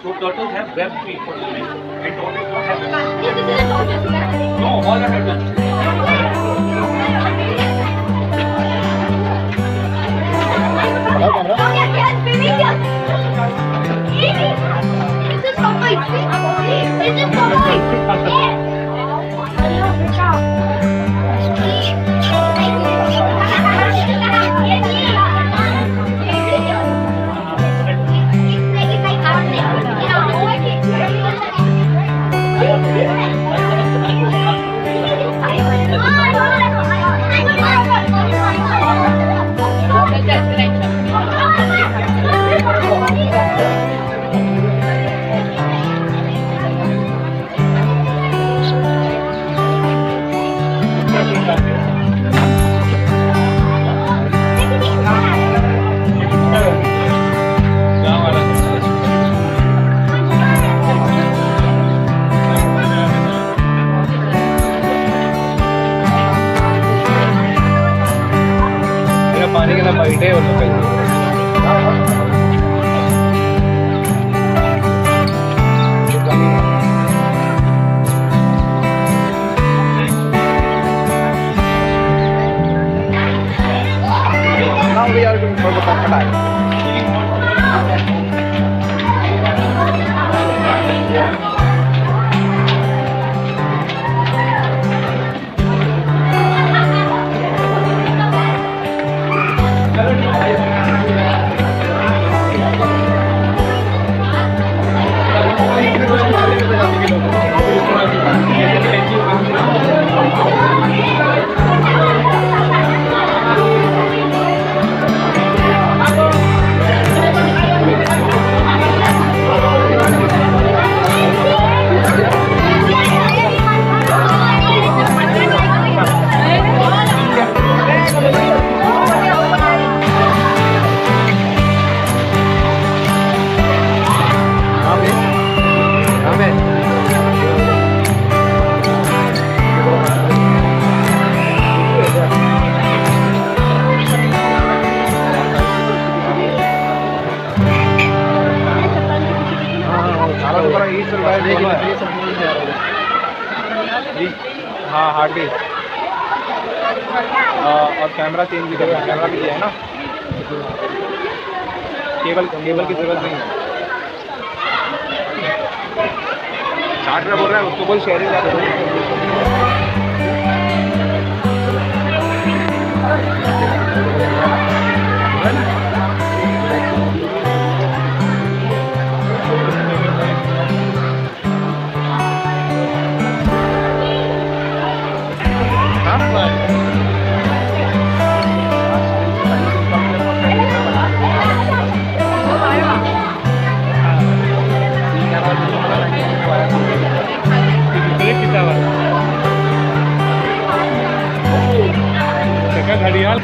So turtles have web feet for swimming, and tortoise don't have web. No, all are turtles. पानी के ना बैठे हो लोग now we are going for the crocodile. हाँ hard disk और camera change भी करेगा, कैमरा भी दिया है ना, केबल की जरूरत नहीं है। 60 रुपये बोल रहा है, उसको बोल शेयरिंग ज़्यादा। घड़ियाल